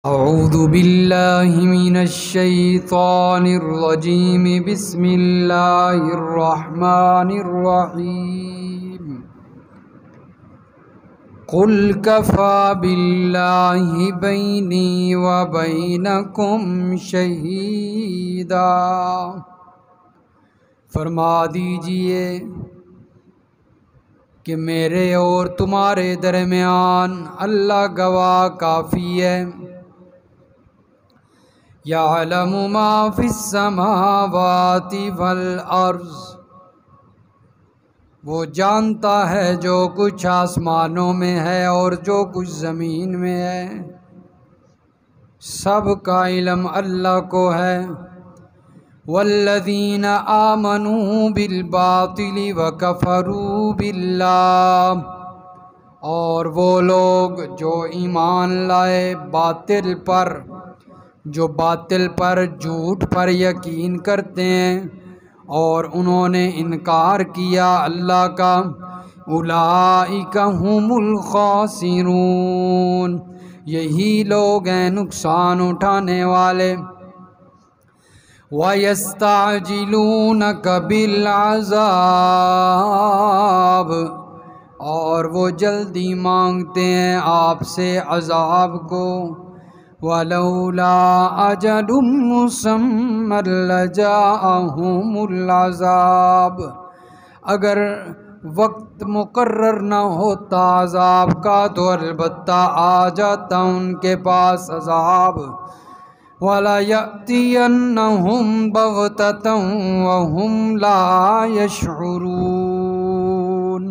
أعوذ بالله من الشيطان الرجيم بسم الله الرحمن الرحيم قل كفى بالله بيني وبينكم شهيدا فرما دیجئے کہ میرے اور تمہارے درمیان اللہ گواہ کافی ہے۔ یعلم ما فی السماوات والارض، وہ جانتا ہے جو کچھ آسمانوں میں ہے اور جو کچھ زمین میں ہے، سب کا علم اللہ کو ہے۔ والذین آمنوا بالباطل وکفروا باللہ، اور وہ لوگ جو ایمان لائے باطل پر، جو باطل پر، جھوٹ پر یقین کرتے ہیں اور انہوں نے انکار کیا اللہ کا، اولئک ھم الخاسرون، یہی لوگ ہیں نقصان اٹھانے والے۔ وَيَسْتَعْجِلُونَكَ بِالْعَذَابِ، اور وہ جلدی مانگتے ہیں آپ سے عذاب کو۔ وَلَوْلَا أَجَلٌ مُّسَمًّى لَّجَاءَهُمُ الْعَذَابُ، اگر وقت مقرر نہ ہوتا عذاب کا تو البتہ آ جاتا ان کے پاس عذاب۔ وَلَيَأْتِيَنَّهُمْ بَغْتَةً وَهُمْ لَا يَشْعُرُونَ،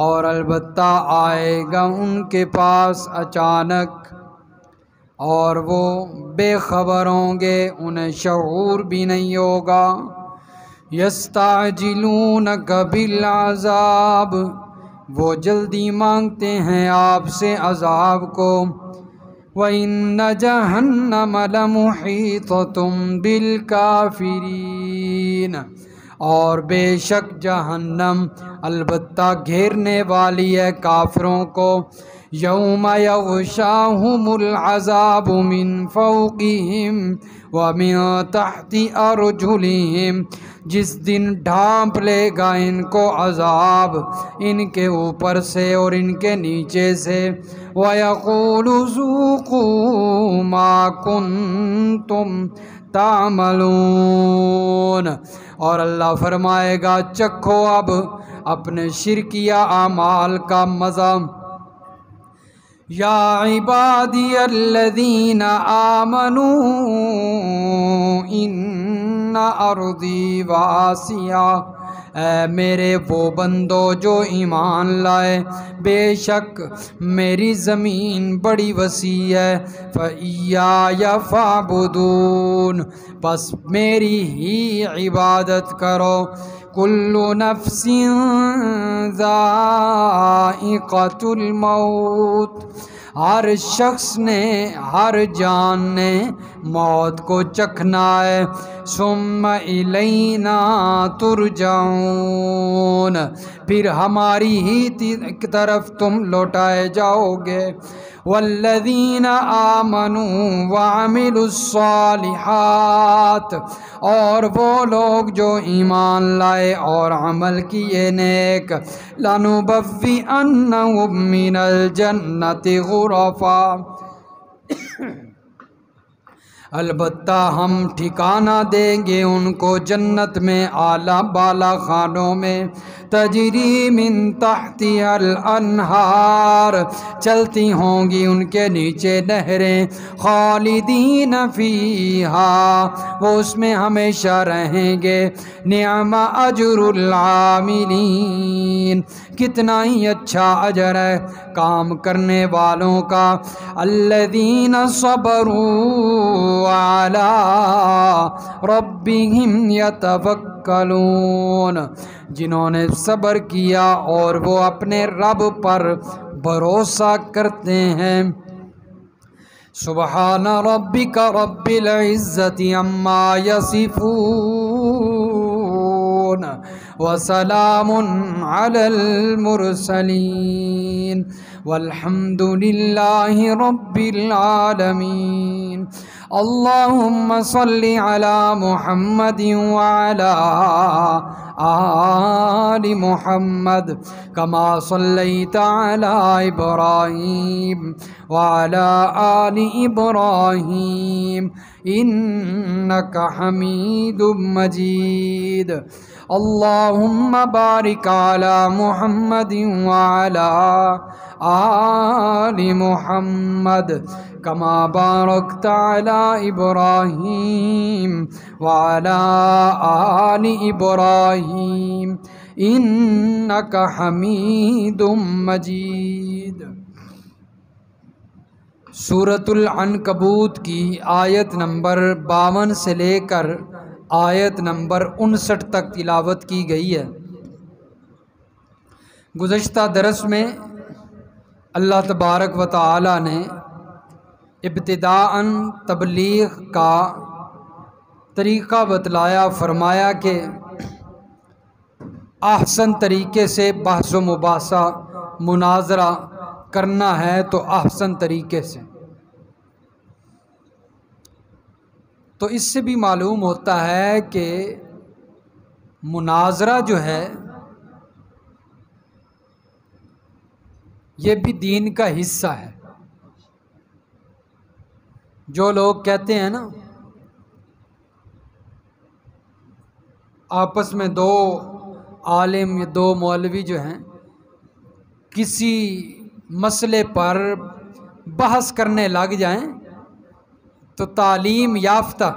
اور البتہ آئے گا ان کے پاس اچانک اور وہ بے خبر ہوں گے، انہیں شعور بھی نہیں ہوگا۔ یستعجلونک بالعذاب، وہ جلدی مانگتے ہیں آپ سے عذاب کو۔ وَإِنَّ جَهَنَّمَ لَمُحِيطَةٌ بِالْكَافِرِينَ، اور بے شک جہنم البتہ گھیرنے والی ہے کافروں کو۔ یوم یغشاہم العذاب من فوقہم ومن تحت ارجلہم، جس دن ڈھانپ لے گا ان کو عذاب ان کے اوپر سے اور ان کے نیچے سے۔ وَيَقُولُ ذُوقُوا مَا كُنتُمْ تعملون، اور اللہ فرمائے گا چکھو اب اپنے شرکیہ اعمال کا مزہ۔ یا عبادی الذین آمنوا ان ارضی واسعہ، اے میرے وہ بندو جو ایمان لائے، بے شک میری زمین بڑی وسیع ہے۔ فَإِيَّايَ فَاعْبُدُونِ، بس میری ہی عبادت کرو۔ کل نفس ذائقۃ الموت، ہر شخص نے، ہر جان نے موت کو چکھنا ہے۔ ثم الینا ترجعون، پھر ہماری ہی طرف تم لوٹائے جاؤ گے۔ والذین آمنوا وعملوا الصالحات، اور وہ لوگ جو ایمان لائے اور عمل کیے نیک، لنبوئنہم من الجنۃ غرفا، البتہ ہم ٹھکانہ دیں گے ان کو جنت میں اعلیٰ بالا خانوں میں۔ تجری من تحتها الانہار، چلتی ہوں گی ان کے نیچے نہریں۔ خالدین فیہا، وہ اس میں ہمیشہ رہیں گے۔ نعم اجر العاملین، کتنا ہی اچھا اجر ہے کام کرنے والوں کا۔ الذین صبروا علی ربہم یتوکلون، جنہوں نے صبر کیا اور وہ اپنے رب پر بھروسہ کرتے ہیں۔ سبحان ربک رب العزت عما یصفون، وسلام علی المرسلین والحمد للہ رب العالمین۔ اللہم صل علی محمد وعلی آل محمد کما صلیت علی ابراہیم وعلی آل ابراہیم انک حمید مجید۔ اللہم بارک علی محمد وعلی آل محمد کما بارکت علی ابراہیم وعلی آل ابراہیم انک حمید مجید۔ سورۃ العنکبوت کی آیت نمبر 52 سے لے کر آیت نمبر 59 تک تلاوت کی گئی ہے۔ گزشتہ درس میں اللہ تبارک و تعالی نے ابتداءً تبلیغ کا طریقہ بتلایا، فرمایا کہ احسن طریقے سے بحث و مباحثہ مناظرہ کرنا ہے تو احسن طریقے سے۔ تو اس سے بھی معلوم ہوتا ہے کہ مناظرہ جو ہے یہ بھی دین کا حصہ ہے۔ جو لوگ کہتے ہیں نا آپس میں دو عالم یا دو مولوی جو ہیں کسی مسئلے پر بحث کرنے لگ جائیں تو تعلیم یافتہ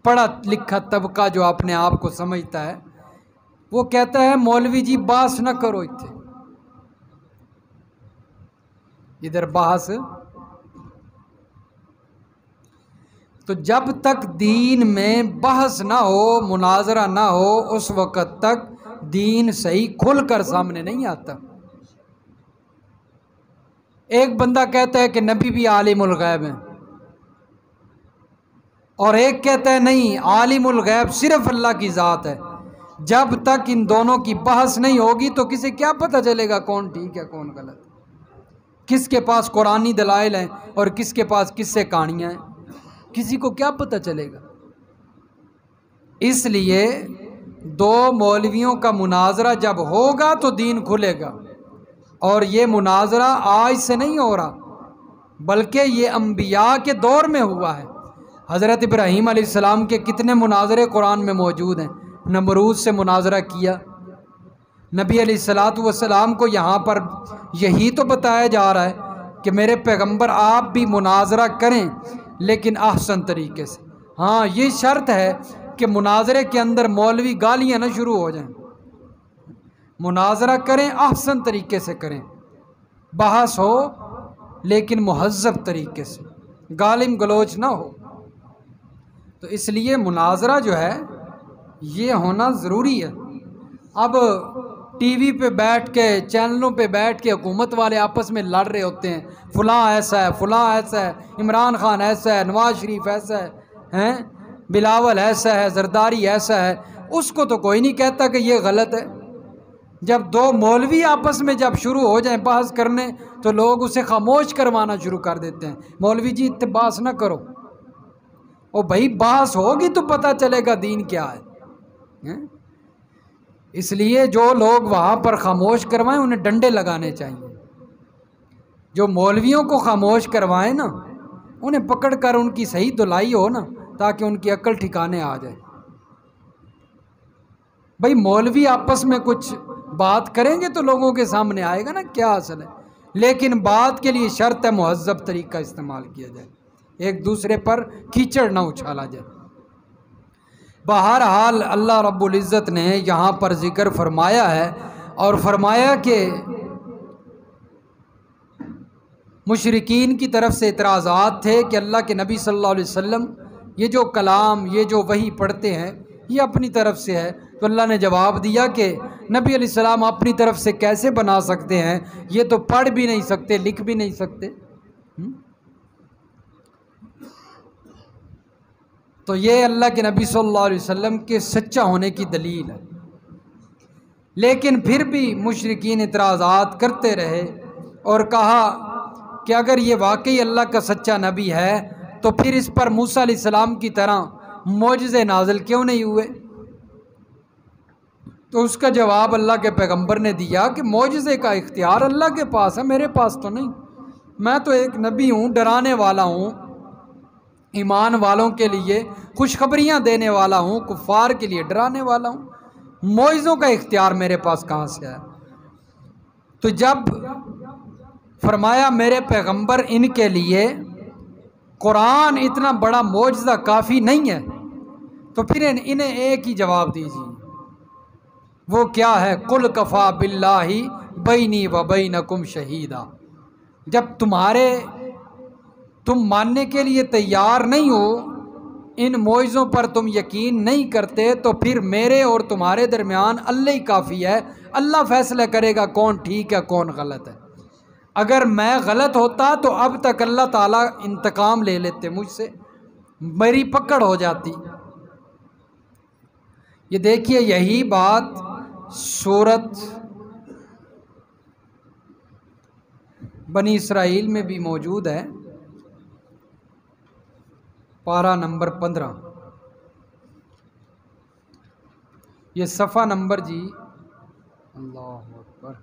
پڑھا لکھا طبقہ جو اپنے آپ کو سمجھتا ہے وہ کہتا ہے مولوی جی بحث نہ کرو ادھر بحث۔ تو جب تک دین میں بحث نہ ہو مناظرہ نہ ہو اس وقت تک دین صحیح کھل کر سامنے نہیں آتا۔ ایک بندہ کہتا ہے کہ نبی بھی عالم الغیب ہیں اور ایک کہتا ہے نہیں عالم الغیب صرف اللہ کی ذات ہے۔ جب تک ان دونوں کی بحث نہیں ہوگی تو کسے کیا پتہ چلے گا کون ٹھیک ہے کون غلط، کس کے پاس قرآنی دلائل ہیں اور کس کے پاس کس سے کہانیاں ہیں، کسی کو کیا پتہ چلے گا۔ اس لیے دو مولویوں کا مناظرہ جب ہوگا تو دین کھلے گا، اور یہ مناظرہ آج سے نہیں ہو رہا بلکہ یہ انبیاء کے دور میں ہوا ہے۔ حضرت ابراہیم علیہ السلام کے کتنے مناظرے قرآن میں موجود ہیں۔ نمرود سے مناظرہ کیا، نبی علیہ السلام کو یہاں پر یہی تو بتایا جا رہا ہے کہ میرے پیغمبر آپ بھی مناظرہ کریں لیکن احسن طریقے سے۔ ہاں یہ شرط ہے کہ مناظرے کے اندر مولوی گالیاں نہ شروع ہو جائیں، مناظرہ کریں احسن طریقے سے کریں، بحث ہو لیکن مہذب طریقے سے، گالم گلوچ نہ ہو۔ تو اس لیے مناظرہ جو ہے یہ ہونا ضروری ہے۔ اب ٹی وی پہ بیٹھ کے چینلوں پہ بیٹھ کے حکومت والے آپس میں لڑ رہے ہوتے ہیں، فلاں ایسا ہے فلاں ایسا ہے، عمران خان ایسا ہے، نواز شریف ایسا ہے، بلاول ایسا ہے، زرداری ایسا ہے۔ اس کو تو کوئی نہیں کہتا کہ یہ غلط ہے۔ جب دو مولوی آپس میں جب شروع ہو جائیں بحث کرنے تو لوگ اسے خاموش کروانا شروع کر دیتے ہیں، مولوی جی بحث نہ کرو۔ او بھائی بحث ہوگی تو پتہ چلے گا دین کیا ہے۔ اس لیے جو لوگ وہاں پر خاموش کروائیں انہیں ڈنڈے لگانے چاہیے۔ جو مولویوں کو خاموش کروائیں نا انہیں پکڑ کر ان کی صحیح دلائی ہو نا تاکہ ان کی عقل ٹھکانے آ جائے۔ بھائی مولوی آپس میں کچھ بات کریں گے تو لوگوں کے سامنے آئے گا نا کیا اصل ہے، لیکن بات کے لیے شرط ہے مہذب طریقہ استعمال کیا جائے، ایک دوسرے پر کیچڑ نہ اچھالا جائے۔ بہرحال اللہ رب العزت نے یہاں پر ذکر فرمایا ہے اور فرمایا کہ مشرکین کی طرف سے اعتراضات تھے کہ اللہ کے نبی صلی اللہ علیہ وسلم یہ جو کلام یہ جو وحی پڑھتے ہیں یہ اپنی طرف سے ہے، تو اللہ نے جواب دیا کہ نبی علیہ السلام اپنی طرف سے کیسے بنا سکتے ہیں، یہ تو پڑھ بھی نہیں سکتے لکھ بھی نہیں سکتے۔ تو یہ اللہ کے نبی صلی اللہ علیہ وسلم کے سچا ہونے کی دلیل ہے۔ لیکن پھر بھی مشرکین اعتراضات کرتے رہے اور کہا کہ اگر یہ واقعی اللہ کا سچا نبی ہے تو پھر اس پر موسیٰ علیہ السلام کی طرح معجزے نازل کیوں نہیں ہوئے؟ تو اس کا جواب اللہ کے پیغمبر نے دیا کہ معجزے کا اختیار اللہ کے پاس ہے، میرے پاس تو نہیں۔ میں تو ایک نبی ہوں، ڈرانے والا ہوں، ایمان والوں کے لیے خوشخبریاں دینے والا ہوں، کفار کے لیے ڈرانے والا ہوں، معجزوں کا اختیار میرے پاس کہاں سے ہے؟ تو جب فرمایا میرے پیغمبر ان کے لیے قرآن اتنا بڑا معجزہ کافی نہیں ہے، تو پھر انہیں ایک ہی جواب دیجیے، وہ کیا ہے؟ قل کفا باللہ بینی و بینکم شہیدا۔ جب تم ماننے کے لیے تیار نہیں ہو، ان معجزوں پر تم یقین نہیں کرتے، تو پھر میرے اور تمہارے درمیان اللہ ہی کافی ہے۔ اللہ فیصلہ کرے گا کون ٹھیک ہے کون غلط ہے۔ اگر میں غلط ہوتا تو اب تک اللہ تعالیٰ انتقام لے لیتے مجھ سے، میری پکڑ ہو جاتی۔ یہ دیکھیے یہی بات سورت بنی اسرائیل میں بھی موجود ہے، پارہ نمبر 15، یہ صفحہ نمبر جی، اللہ اکبر،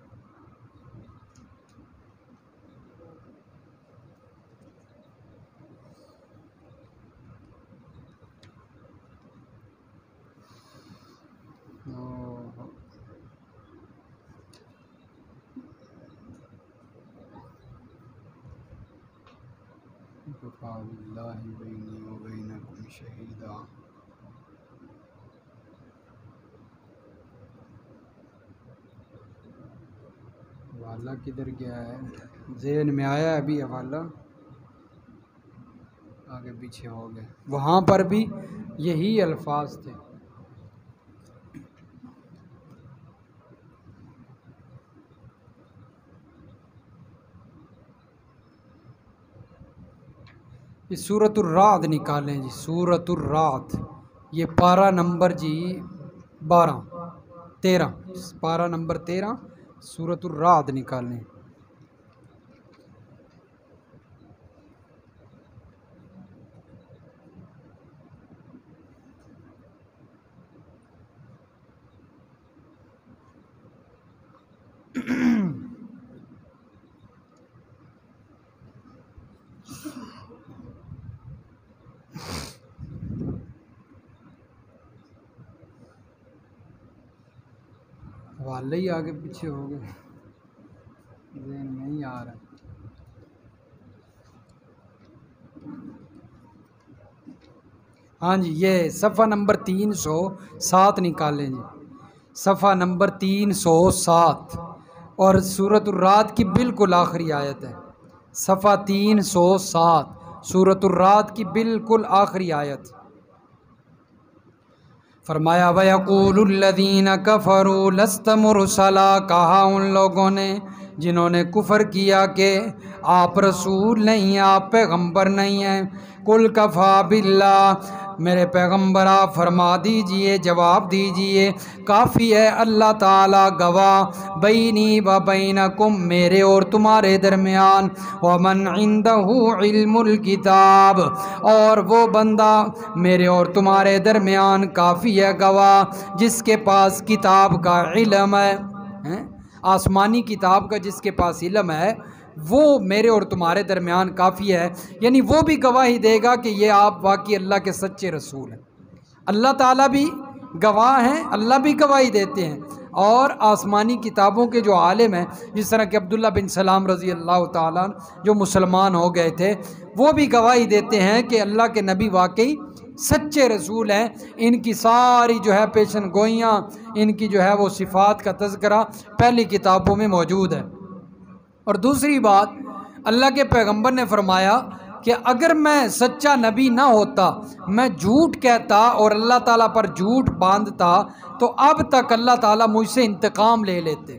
کفا باللہ بینی و بینکم شہیدا۔ حوالہ کدھر گیا ہے؟ ذہن میں آیا ابھی حوالہ، آگے پیچھے ہو گئے۔ وہاں پر بھی یہی الفاظ تھے۔ یہ سورۃ الرعد نکالیں جی، سورۃ الرعد، یہ پارہ نمبر جی 13، پارہ نمبر 13، سورۃ الرعد نکالیں۔ حوالے ہی آگے پیچھے ہو گئے، ذہن نہیں آ رہا۔ ہاں جی، یہ صفحہ نمبر 307 نکالیں جی، صفحہ نمبر 307، اور سورۃ الرعد کی بالکل آخری آیت ہے، صفحہ 307، سورۃ الرعد کی بالکل آخری آیت۔ فرمایا وَيَقُولُ الَّذِينَ كَفَرُوا لَسْتَ مُرْسَلًا، کہا ان لوگوں نے جنہوں نے کفر کیا کہ آپ رسول نہیں ہیں، آپ پیغمبر نہیں ہیں۔ قُلْ كَفَى بِاللَّهِ، میرے پیغمبر آپ فرما دیجئے، جواب دیجئے، کافی ہے اللہ تعالیٰ گواہ، بینی و بینکم، میرے اور تمہارے درمیان، ومن عندہ علم الکتاب، اور وہ بندہ میرے اور تمہارے درمیان کافی ہے گواہ جس کے پاس کتاب کا علم ہے، آسمانی کتاب کا جس کے پاس علم ہے، وہ میرے اور تمہارے درمیان کافی ہے۔ یعنی وہ بھی گواہی دے گا کہ یہ آپ واقعی اللہ کے سچے رسول ہیں۔ اللہ تعالیٰ بھی گواہ ہیں، اللہ بھی گواہی دیتے ہیں، اور آسمانی کتابوں کے جو عالم ہیں، جس طرح کہ عبداللہ بن سلام رضی اللہ تعالیٰ جو مسلمان ہو گئے تھے، وہ بھی گواہی دیتے ہیں کہ اللہ کے نبی واقعی سچے رسول ہیں۔ ان کی ساری جو ہے پیشن گوئیاں، ان کی جو ہے وہ صفات کا تذکرہ پہلی کتابوں میں موجود ہے۔ اور دوسری بات، اللہ کے پیغمبر نے فرمایا کہ اگر میں سچا نبی نہ ہوتا، میں جھوٹ کہتا اور اللہ تعالیٰ پر جھوٹ باندھتا، تو اب تک اللہ تعالیٰ مجھ سے انتقام لے لیتے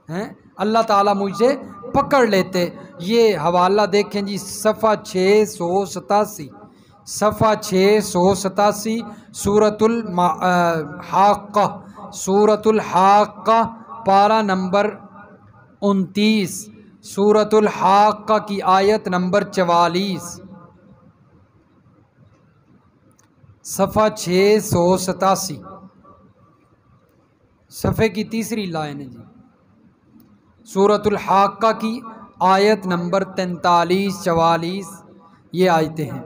ہیں، اللہ تعالیٰ مجھ سے پکڑ لیتے۔ یہ حوالہ دیکھیں جی، صفحہ 687، صفحہ 687 سورۃ الحاقہ، سورۃ الحاقہ پارہ نمبر 29، سورۃ الحاقہ کی آیت نمبر 44، صفحہ 687، صفحے کی تیسری لائن ہے جی، سورۃ الحاقہ کی آیت نمبر 43 44 یہ آیتیں ہیں۔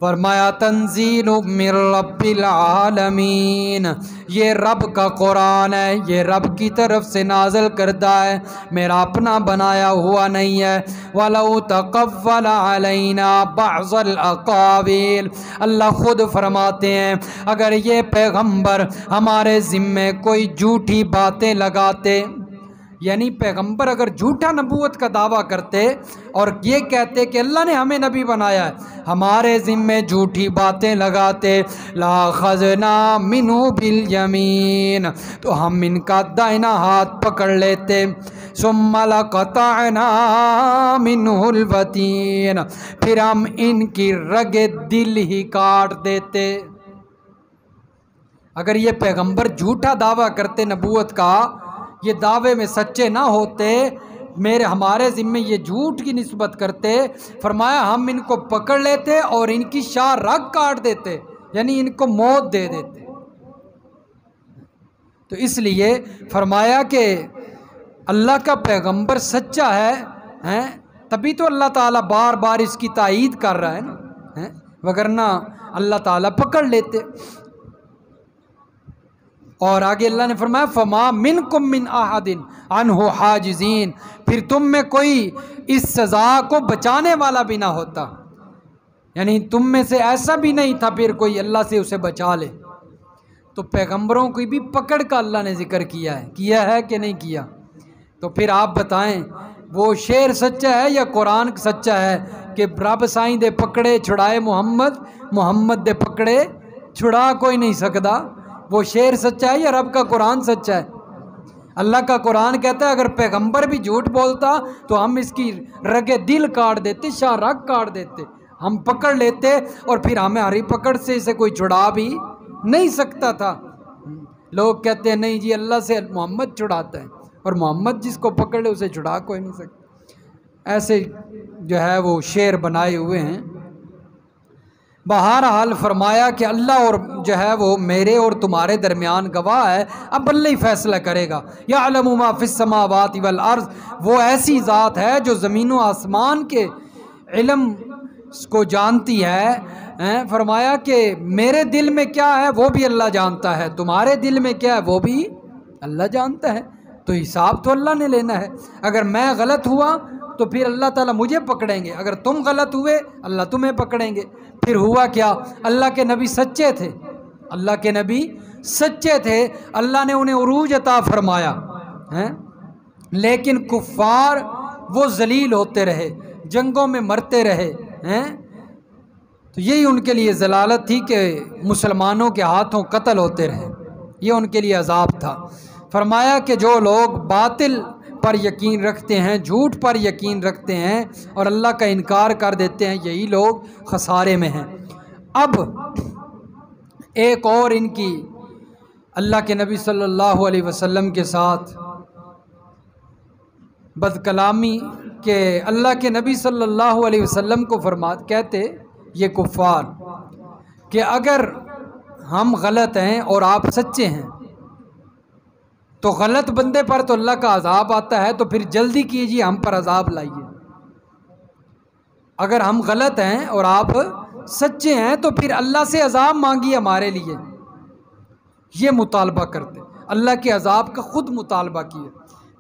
فرمایا تنزیل من رب العالمین، یہ رب کا قرآن ہے، یہ رب کی طرف سے نازل کردہ ہے، میرا اپنا بنایا ہوا نہیں ہے۔ وَلَوْ تَقَوَّلَ عَلَيْنَا بَعْضَ الْأَقَاوِيلِ، اللہ خود فرماتے ہیں اگر یہ پیغمبر ہمارے ذمے کوئی جھوٹی باتیں لگاتے، یعنی پیغمبر اگر جھوٹا نبوت کا دعویٰ کرتے اور یہ کہتے کہ اللہ نے ہمیں نبی بنایا ہے، ہمارے ذمے جھوٹی باتیں لگاتے، لَأَخَذْنَا مِنْهُ بِالْيَمِينِ، تو ہم ان کا دائنا ہاتھ پکڑ لیتے، ثُمَّ لَقَطَعْنَا مِنْهُ الْوَتِينَ، پھر ہم ان کی رگ دل ہی کاٹ دیتے۔ اگر یہ پیغمبر جھوٹا دعویٰ کرتے نبوت کا، یہ دعوے میں سچے نہ ہوتے، ہمارے ذمے یہ جھوٹ کی نسبت کرتے، فرمایا ہم ان کو پکڑ لیتے اور ان کی شاہ رگ کاٹ دیتے، یعنی ان کو موت دے دیتے۔ تو اس لیے فرمایا کہ اللہ کا پیغمبر سچا ہے، تبھی تو اللہ تعالیٰ بار بار اس کی تائید کر رہا ہے نا، وگرنہ اللہ تعالیٰ پکڑ لیتے۔ اور آگے اللہ نے فرمایا فَمَا مِنْكُمْ مِنْ أَحَدٍ عَنْهُ حَاجِزِينَ، پھر تم میں کوئی اس سزا کو بچانے والا بھی نہ ہوتا، یعنی تم میں سے ایسا بھی نہیں تھا پھر کوئی اللہ سے اسے بچا لے۔ تو پیغمبروں کی بھی پکڑ کا اللہ نے ذکر کیا ہے کہ نہیں کیا؟ تو پھر آپ بتائیں وہ شعر سچا ہے یا قرآن سچا ہے کہ رب سائیں دے پکڑے چھڑائے محمد دے پکڑے چھڑا کوئی نہیں سکدا؟ وہ شعر سچا ہے یا رب کا قرآن سچا ہے؟ اللہ کا قرآن کہتا ہے اگر پیغمبر بھی جھوٹ بولتا تو ہم اس کی رگ دل کاٹ دیتے، شاہ رگ کاٹ دیتے، ہم پکڑ لیتے اور پھر ہمیں ہری پکڑ سے اسے کوئی چھڑا بھی نہیں سکتا تھا۔ لوگ کہتے ہیں نہیں جی اللہ سے محمد چھڑاتا ہے، اور محمد جس کو پکڑ لے اسے چھڑا کوئی نہیں سکتا۔ ایسے جو ہے وہ شعر بنائے ہوئے ہیں۔ بہرحال فرمایا کہ اللہ اور جو ہے وہ میرے اور تمہارے درمیان گواہ ہے، اب اللہ ہی فیصلہ کرے گا۔ یعلم ما فی السماوات والارض، وہ ایسی ذات ہے جو زمین و آسمان کے علم کو جانتی ہے۔ فرمایا کہ میرے دل میں کیا ہے وہ بھی اللہ جانتا ہے، تمہارے دل میں کیا ہے وہ بھی اللہ جانتا ہے، تو حساب تو اللہ نے لینا ہے۔ اگر میں غلط ہوا تو پھر اللہ تعالیٰ مجھے پکڑیں گے، اگر تم غلط ہوئے اللہ تمہیں پکڑیں گے۔ پھر ہوا کیا؟ اللہ کے نبی سچے تھے، اللہ کے نبی سچے تھے، اللہ نے انہیں عروج عطا فرمایا، لیکن کفار وہ ذلیل ہوتے رہے، جنگوں میں مرتے رہے، تو یہی ان کے لیے ضلالت تھی کہ مسلمانوں کے ہاتھوں قتل ہوتے رہے، یہ ان کے لیے عذاب تھا۔ فرمایا کہ جو لوگ باطل پر یقین رکھتے ہیں، جھوٹ پر یقین رکھتے ہیں اور اللہ کا انکار کر دیتے ہیں، یہی لوگ خسارے میں ہیں۔ اب ایک اور ان کی اللہ کے نبی صلی اللہ علیہ وسلم کے ساتھ بد کلامی کہ اللہ کے نبی صلی اللہ علیہ وسلم کو کہتے یہ کفار کہ اگر ہم غلط ہیں اور آپ سچے ہیں تو غلط بندے پر تو اللہ کا عذاب آتا ہے، تو پھر جلدی کیجیے ہم پر عذاب لائیے۔ اگر ہم غلط ہیں اور آپ سچے ہیں تو پھر اللہ سے عذاب مانگیے ہمارے لیے، یہ مطالبہ کرتے، اللہ کے عذاب کا خود مطالبہ کیے۔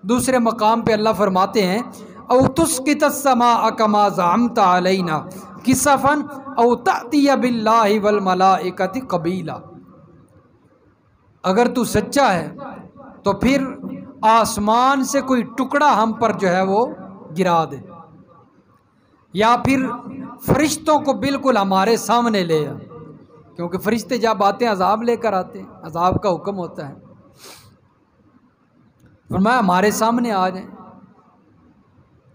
دوسرے مقام پہ اللہ فرماتے ہیں او تسقط السماء کما زعمت علینا کسفا او تأتی باللہ والملائکۃ قبیلا، اگر تو سچا ہے تو پھر آسمان سے کوئی ٹکڑا ہم پر جو ہے وہ گرا دے، یا پھر فرشتوں کو بالکل ہمارے سامنے لے آ، کیونکہ فرشتے جب آتے ہیں عذاب لے کر آتے ہیں، عذاب کا حکم ہوتا ہے۔ فرمایا ہمارے سامنے آ جائیں،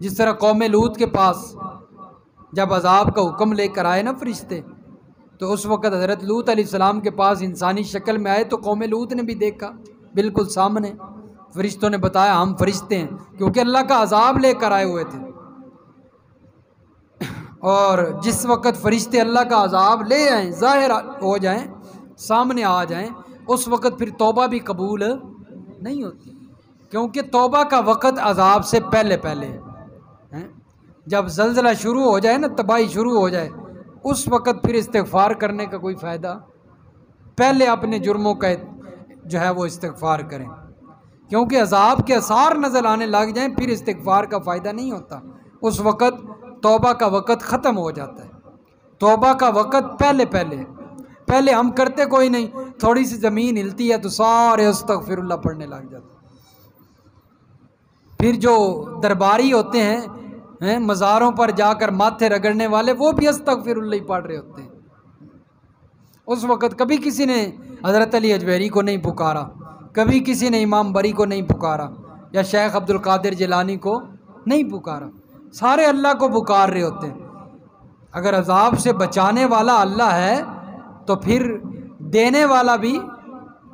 جس طرح قوم لوط کے پاس جب عذاب کا حکم لے کر آئے نا فرشتے، تو اس وقت حضرت لوط علیہ السلام کے پاس انسانی شکل میں آئے تو قوم لوط نے بھی دیکھا بالکل سامنے، فرشتوں نے بتایا ہم فرشتے ہیں، کیونکہ اللہ کا عذاب لے کر آئے ہوئے تھے، اور جس وقت فرشتے اللہ کا عذاب لے آئیں، ظاہر ہو جائیں، سامنے آ جائیں، اس وقت پھر توبہ بھی قبول نہیں ہوتی، کیونکہ توبہ کا وقت عذاب سے پہلے ہے۔ جب زلزلہ شروع ہو جائے نا، تباہی شروع ہو جائے، اس وقت پھر استغفار کرنے کا کوئی فائدہ، پہلے اپنے جرموں کا جو ہے وہ استغفار کریں، کیونکہ عذاب کے آثار نظر آنے لگ جائیں پھر استغفار کا فائدہ نہیں ہوتا، اس وقت توبہ کا وقت ختم ہو جاتا ہے۔ توبہ کا وقت پہلے ہم کرتے کوئی نہیں، تھوڑی سی زمین ہلتی ہے تو سارے استغفر اللہ پڑھنے لگ جاتے، پھر جو درباری ہوتے ہیں مزاروں پر جا کر ماتھے رگڑنے والے، وہ بھی استغفر اللہ ہی پڑھ رہے ہوتے ہیں۔ اس وقت کبھی کسی نے حضرت علی اجویری کو نہیں پکارا، کبھی کسی نے امام بری کو نہیں پکارا، یا شیخ عبد القادر جیلانی کو نہیں پکارا، سارے اللہ کو پکار رہے ہوتے ہیں۔ اگر عذاب سے بچانے والا اللہ ہے تو پھر دینے والا بھی،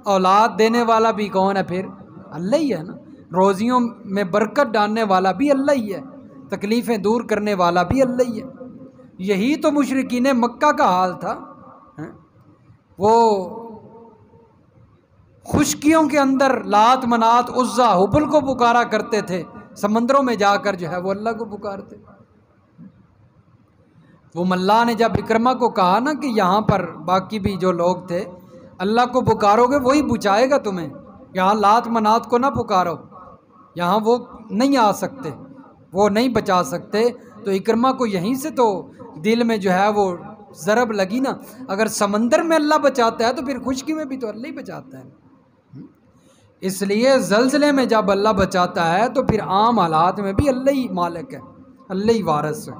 اولاد دینے والا بھی کون ہے؟ پھر اللہ ہی ہے نا۔ روزیوں میں برکت ڈالنے والا بھی اللہ ہی ہے، تکلیفیں دور کرنے والا بھی اللہ ہی ہے۔ یہی تو مشرکین مکہ کا حال تھا، وہ خشکیوں کے اندر لات منات عزا حبل کو پکارا کرتے تھے، سمندروں میں جا کر جو ہے وہ اللہ کو پکارتے۔ وہ ملا نے جب اکرمہ کو کہا نا کہ یہاں پر باقی بھی جو لوگ تھے، اللہ کو پکارو گے وہی بچائے گا تمہیں، یہاں لات منات کو نہ پکارو، یہاں وہ نہیں آ سکتے، وہ نہیں بچا سکتے۔ تو اکرمہ کو یہیں سے تو دل میں جو ہے وہ ضرب لگی نا، اگر سمندر میں اللہ بچاتا ہے تو پھر خشکی میں بھی تو اللہ ہی بچاتا ہے۔ اس لیے زلزلے میں جب اللہ بچاتا ہے تو پھر عام حالات میں بھی اللہ ہی مالک ہے، اللہ ہی وارث ہے۔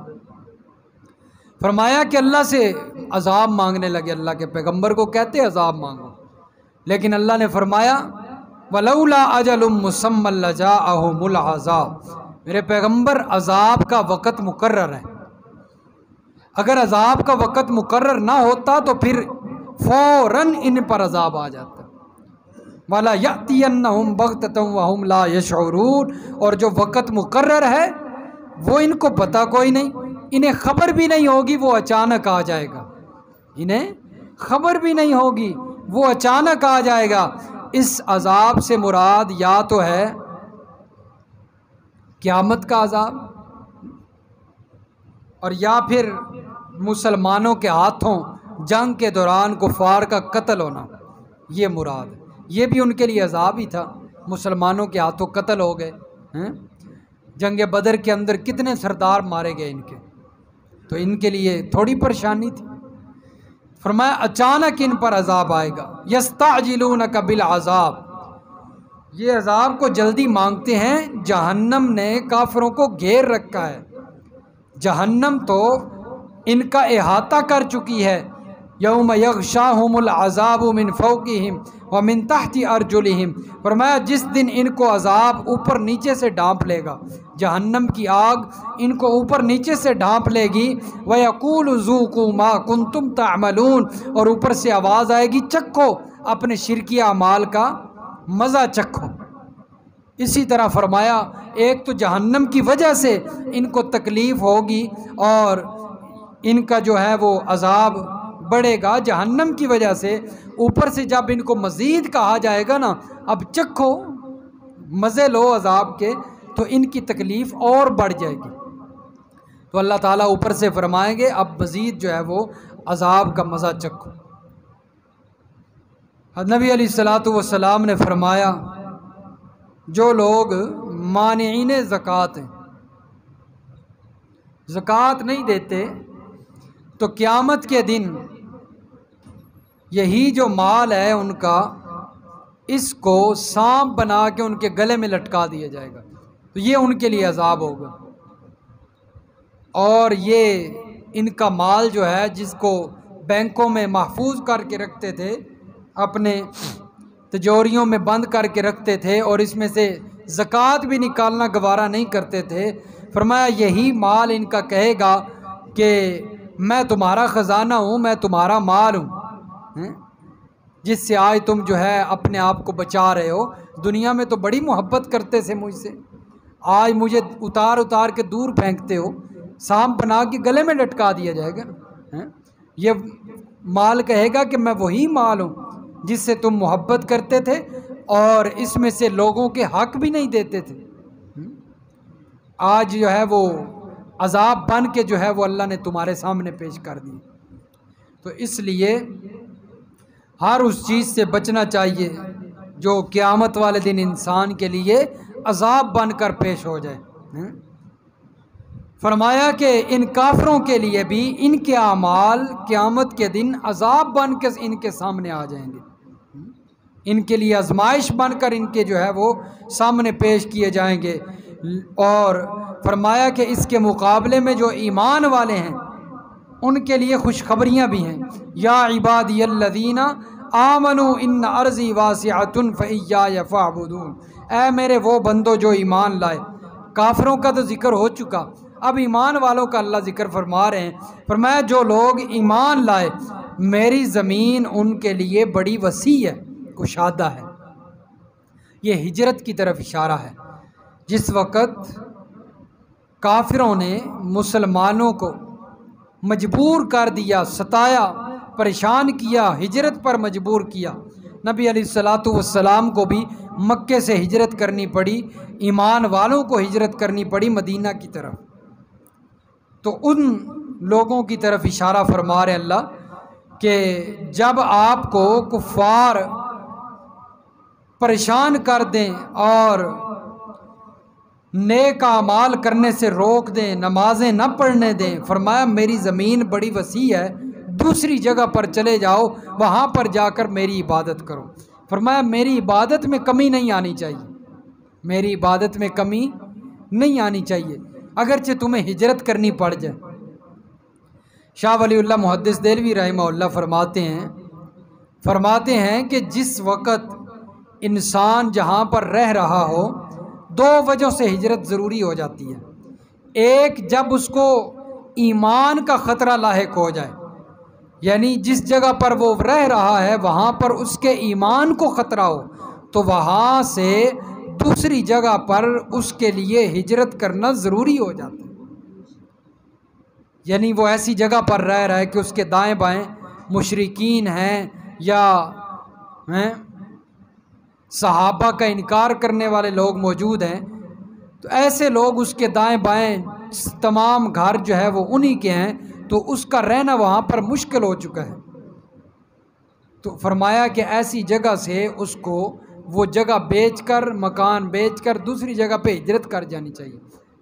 فرمایا کہ اللہ سے عذاب مانگنے لگے، اللہ کے پیغمبر کو کہتے عذاب مانگو، لیکن اللہ نے فرمایا وَلَوْلَا أَجَلٌ مُّسَمًّى لَجَاءَهُمُ الْعَذَابُ، میرے پیغمبر عذاب کا وقت مقرر ہے، اگر عذاب کا وقت مقرر نہ ہوتا تو پھر فوراً ان پر عذاب آ جاتا۔ وَلَا يَأْتِيَنَّهُمْ بَغْتَةً وَهُمْ لَا يَشْعُرُونَ، اور جو وقت مقرر ہے وہ ان کو پتہ کوئی نہیں، انہیں خبر بھی نہیں ہوگی، وہ اچانک آ جائے گا، انہیں خبر بھی نہیں ہوگی، وہ اچانک آ جائے گا۔ اس عذاب سے مراد یا تو ہے قیامت کا عذاب، اور یا پھر مسلمانوں کے ہاتھوں جنگ کے دوران کفار کا قتل ہونا، یہ مراد ہے۔ یہ بھی ان کے لیے عذاب ہی تھا، مسلمانوں کے ہاتھوں قتل ہو گئے، جنگ بدر کے اندر کتنے سردار مارے گئے ان کے، تو ان کے لیے تھوڑی پریشانی تھی۔ فرمایا اچانک ان پر عذاب آئے گا، یستعجلونک بالعذاب، یہ عذاب کو جلدی مانگتے ہیں۔ جہنم نے کافروں کو گھیر رکھا ہے، جہنم تو ان کا احاطہ کر چکی ہے۔ یوم یغشاہم العذاب من فوقہم ومن تحت ارجلہم، فرمایا جس دن ان کو عذاب اوپر نیچے سے ڈھانپ لے گا، جہنم کی آگ ان کو اوپر نیچے سے ڈھانپ لے گی۔ وَيَقُولُ ذُوقُوا مَا كُنتُمْ تَعْمَلُونَ، اور اوپر سے آواز آئے گی چکھو اپنے شرکی اعمال کا مزہ چکھو۔ اسی طرح فرمایا ایک تو جہنم کی وجہ سے ان کو تکلیف ہوگی، اور ان کا جو ہے وہ عذاب بڑھے گا جہنم کی وجہ سے، اوپر سے جب ان کو مزید کہا جائے گا نا اب چکھو مزے لو عذاب کے، تو ان کی تکلیف اور بڑھ جائے گی۔ تو اللہ تعالیٰ اوپر سے فرمائیں گے اب مزید جو ہے وہ عذاب کا مزہ چکھو۔ نبی علیہ الصلوۃ والسلام نے فرمایا جو لوگ مانعین زکوٰۃ ہیں، زکوٰۃ نہیں دیتے، تو قیامت کے دن یہی جو مال ہے ان کا، اس کو سانپ بنا کے ان کے گلے میں لٹکا دیا جائے گا، تو یہ ان کے لیے عذاب ہوگا۔ اور یہ ان کا مال جو ہے جس کو بینکوں میں محفوظ کر کے رکھتے تھے، اپنے تجوریوں میں بند کر کے رکھتے تھے، اور اس میں سے زکوٰۃ بھی نکالنا گوارا نہیں کرتے تھے، فرمایا یہی مال ان کا کہے گا کہ میں تمہارا خزانہ ہوں، میں تمہارا مال ہوں، جس سے آج تم جو ہے اپنے آپ کو بچا رہے ہو۔ دنیا میں تو بڑی محبت کرتے تھے مجھ سے، آج مجھے اتار اتار کے دور پھینکتے ہو، سانپ بنا کے گلے میں لٹکا دیا جائے گا۔ یہ مال کہے گا کہ میں وہی مال ہوں جس سے تم محبت کرتے تھے اور اس میں سے لوگوں کے حق بھی نہیں دیتے تھے۔ آج جو ہے وہ عذاب بن کے جو ہے وہ اللہ نے تمہارے سامنے پیش کر دی۔ تو اس لیے ہر اس چیز سے بچنا چاہیے جو قیامت والے دن انسان کے لیے عذاب بن کر پیش ہو جائے۔ فرمایا کہ ان کافروں کے لیے بھی ان کے اعمال قیامت کے دن عذاب بن کے ان کے سامنے آ جائیں گے، ان کے لیے آزمائش بن کر ان کے جو ہے وہ سامنے پیش کیے جائیں گے۔ اور فرمایا کہ اس کے مقابلے میں جو ایمان والے ہیں ان کے لیے خوشخبریاں بھی ہیں۔ یا عبادی الذین آمنوا ان ارضی واسعۃ فإیایا فاعبدون، اے میرے وہ بندو جو ایمان لائے۔ کافروں کا تو ذکر ہو چکا، اب ایمان والوں کا اللہ ذکر فرما رہے ہیں۔ فرمایا جو لوگ ایمان لائے میری زمین ان کے لیے بڑی وسیع ہے، کشادہ ہے۔ یہ ہجرت کی طرف اشارہ ہے۔ جس وقت کافروں نے مسلمانوں کو مجبور کر دیا، ستایا، پریشان کیا، ہجرت پر مجبور کیا، نبی علیہ الصلاۃ والسلام کو بھی مکے سے ہجرت کرنی پڑی، ایمان والوں کو ہجرت کرنی پڑی مدینہ کی طرف۔ تو ان لوگوں کی طرف اشارہ فرما رہے اللہ کہ جب آپ کو کفار پریشان کر دیں اور نیک اعمال کرنے سے روک دیں، نمازیں نہ پڑھنے دیں، فرمایا میری زمین بڑی وسیع ہے، دوسری جگہ پر چلے جاؤ، وہاں پر جا کر میری عبادت کرو۔ فرمایا میری عبادت میں کمی نہیں آنی چاہیے، میری عبادت میں کمی نہیں آنی چاہیے، اگرچہ تمہیں ہجرت کرنی پڑ جائے۔ شاہ ولی اللہ محدث دہلوی رحمہ اللہ فرماتے ہیں کہ جس وقت انسان جہاں پر رہ رہا ہو دو وجہ سے ہجرت ضروری ہو جاتی ہے۔ ایک، جب اس کو ایمان کا خطرہ لاحق ہو جائے، یعنی جس جگہ پر وہ رہ رہا ہے وہاں پر اس کے ایمان کو خطرہ ہو تو وہاں سے دوسری جگہ پر اس کے لیے ہجرت کرنا ضروری ہو جاتا ہے۔ یعنی وہ ایسی جگہ پر رہ رہا ہے کہ اس کے دائیں بائیں مشرکین ہیں یا صحابہ کا انکار کرنے والے لوگ موجود ہیں، تو ایسے لوگ اس کے دائیں بائیں تمام گھر جو ہے وہ انہی کے ہیں، تو اس کا رہنا وہاں پر مشکل ہو چکا ہے۔ تو فرمایا کہ ایسی جگہ سے اس کو وہ جگہ بیچ کر، مکان بیچ کر دوسری جگہ پہ ہجرت کر جانی چاہیے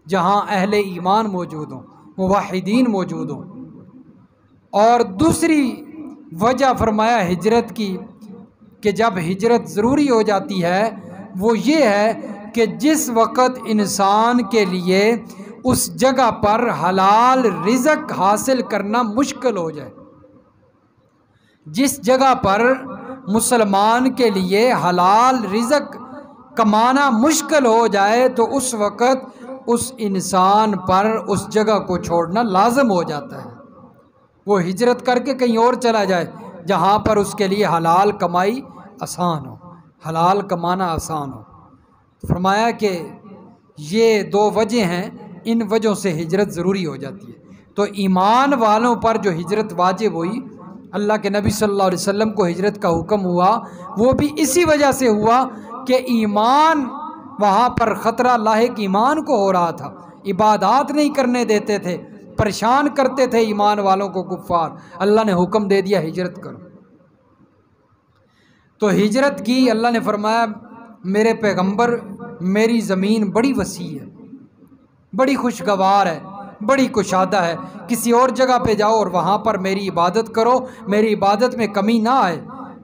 جہاں اہل ایمان موجود ہوں، موحدین موجود ہوں۔ اور دوسری وجہ فرمایا ہجرت کی کہ جب ہجرت ضروری ہو جاتی ہے وہ یہ ہے کہ جس وقت انسان کے لیے اس جگہ پر حلال رزق حاصل کرنا مشکل ہو جائے، جس جگہ پر مسلمان کے لیے حلال رزق کمانا مشکل ہو جائے تو اس وقت اس انسان پر اس جگہ کو چھوڑنا لازم ہو جاتا ہے، وہ ہجرت کر کے کہیں اور چلا جائے جہاں پر اس کے لیے حلال کمائی آسان ہو، حلال کمانا آسان ہو۔ فرمایا کہ یہ دو وجہ ہیں، ان وجہوں سے ہجرت ضروری ہو جاتی ہے۔ تو ایمان والوں پر جو ہجرت واجب ہوئی، اللہ کے نبی صلی اللہ علیہ وسلم کو ہجرت کا حکم ہوا، وہ بھی اسی وجہ سے ہوا کہ ایمان وہاں پر خطرہ لاحق ایمان کو ہو رہا تھا، عبادات نہیں کرنے دیتے تھے، پریشان کرتے تھے ایمان والوں کو کفار، اللہ نے حکم دے دیا ہجرت کرو۔ تو ہجرت کی، اللہ نے فرمایا میرے پیغمبر میری زمین بڑی وسیع ہے، بڑی خوشگوار ہے، بڑی کشادہ ہے، کسی اور جگہ پہ جاؤ اور وہاں پر میری عبادت کرو، میری عبادت میں کمی نہ آئے۔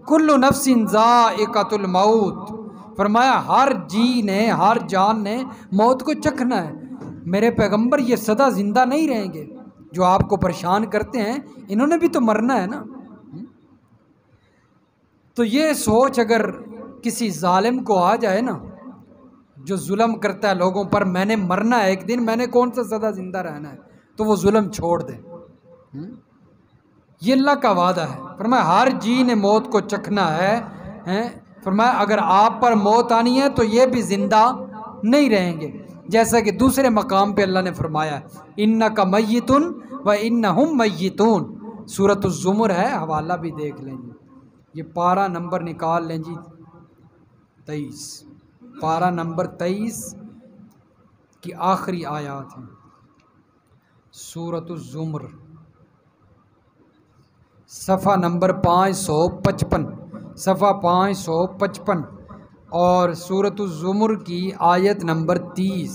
کل نفس ذائقۃ الموت، فرمایا ہر جی نے، ہر جان نے موت کو چکھنا ہے۔ میرے پیغمبر یہ سدا زندہ نہیں رہیں گے، جو آپ کو پریشان کرتے ہیں انہوں نے بھی تو مرنا ہے نا۔ تو یہ سوچ اگر کسی ظالم کو آ جائے نا، جو ظلم کرتا ہے لوگوں پر، میں نے مرنا ہے ایک دن، میں نے کون سا سدا زندہ رہنا ہے، تو وہ ظلم چھوڑ دے۔ یہ اللہ کا وعدہ ہے۔ فرمایا ہر جی نے موت کو چکھنا ہے، فرمایا اگر آپ پر موت آنی ہے تو یہ بھی زندہ نہیں رہیں گے، جیسا کہ دوسرے مقام پہ اللہ نے فرمایا ہے انک میتن و انہم میتون، سورۃ الزمر ہے، حوالہ بھی دیکھ لیں جی۔ یہ پارہ نمبر نکال لیں جی 23، پارہ نمبر 23 کی آخری آیات ہیں، سورۃ الزمر، صفحہ نمبر 555، صفحہ 555 اور سورۃ الزمر کی آیت نمبر 30۔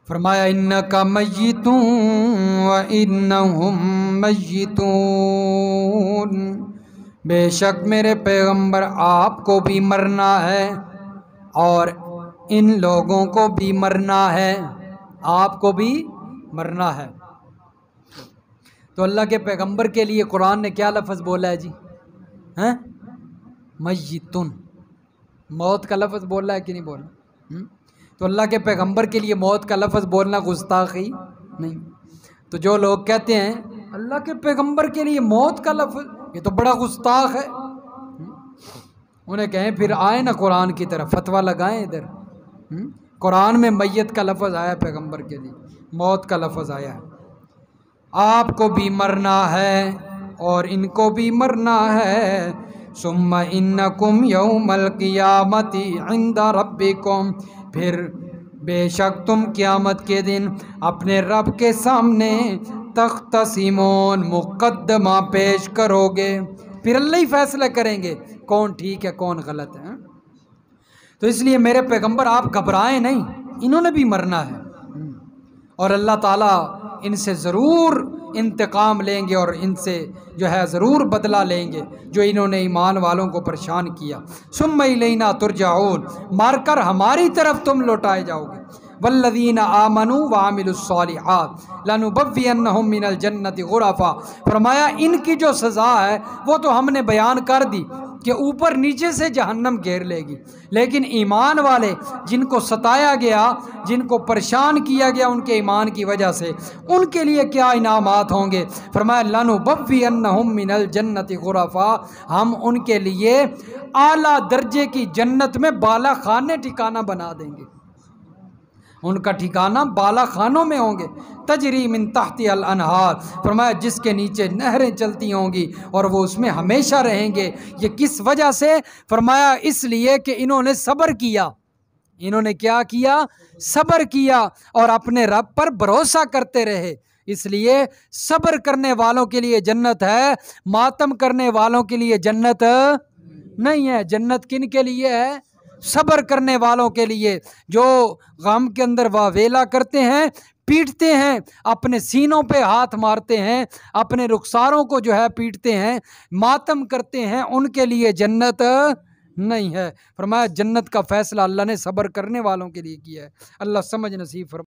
فرمایا انکا میتون و انہم میتون، بے شک میرے پیغمبر آپ کو بھی مرنا ہے اور ان لوگوں کو بھی مرنا ہے، آپ کو بھی مرنا ہے۔ تو اللہ کے پیغمبر کے لیے قرآن نے کیا لفظ بولا ہے جی؟ میتون، موت کا لفظ بولا ہے کہ نہیں بولا؟ تو اللہ کے پیغمبر کے لیے موت کا لفظ بولنا گستاخی نہیں۔ تو جو لوگ کہتے ہیں اللہ کے پیغمبر کے لیے موت کا لفظ، یہ تو بڑا گستاخ ہے، انہیں کہیں پھر آئے نا قرآن کی طرف، فتویٰ لگائیں ادھر۔ قرآن میں میت کا لفظ آیا ہے، پیغمبر کے لیے موت کا لفظ آیا ہے۔ آپ کو بھی مرنا ہے اور ان کو بھی مرنا ہے، ثم انکم یوم القیامت عند ربکم، پھر بے شک تم قیامت کے دن اپنے رب کے سامنے تختصمون، مقدمہ پیش کرو گے، پھر اللہ ہی فیصلہ کریں گے کون ٹھیک ہے کون غلط ہے۔ تو اس لیے میرے پیغمبر آپ گھبرائیں نہیں، انہوں نے بھی مرنا ہے اور اللہ تعالیٰ ان سے ضرور انتقام لیں گے اور ان سے جو ہے ضرور بدلہ لیں گے جو انہوں نے ایمان والوں کو پریشان کیا۔ ثم الینا ترجعون، مار کر ہماری طرف تم لوٹائے جاؤ گے۔ والذین آمنوا وعملوا الصالحات لنبوئنہم من الجنۃ غرفا، فرمایا ان کی جو سزا ہے وہ تو ہم نے بیان کر دی کہ اوپر نیچے سے جہنم گھیر لے گی، لیکن ایمان والے جن کو ستایا گیا، جن کو پریشان کیا گیا ان کے ایمان کی وجہ سے، ان کے لیے کیا انعامات ہوں گے؟ فرمایا لنبوئنہم من الجنۃ غرفا، ہم ان کے لیے اعلیٰ درجے کی جنت میں بالا خانے ٹھکانہ بنا دیں گے، ان کا ٹھکانہ بالا خانوں میں ہوں گے، تجری من تحت الانہار، فرمایا جس کے نیچے نہریں چلتی ہوں گی اور وہ اس میں ہمیشہ رہیں گے۔ یہ کس وجہ سے؟ فرمایا اس لیے کہ انہوں نے صبر کیا، انہوں نے کیا کیا؟ صبر کیا اور اپنے رب پر بھروسہ کرتے رہے، اس لیے صبر کرنے والوں کے لیے جنت ہے، ماتم کرنے والوں کے لیے جنت نہیں ہے۔ جنت کن کے لیے ہے؟ صبر کرنے والوں کے لیے، جو غم کے اندر واویلا کرتے ہیں، پیٹتے ہیں، اپنے سینوں پہ ہاتھ مارتے ہیں، اپنے رخساروں کو جو ہے پیٹتے ہیں، ماتم کرتے ہیں، ان کے لیے جنت نہیں ہے۔ فرمایا جنت کا فیصلہ اللہ نے صبر کرنے والوں کے لیے کیا ہے۔ اللہ سمجھ نصیب فرمائے۔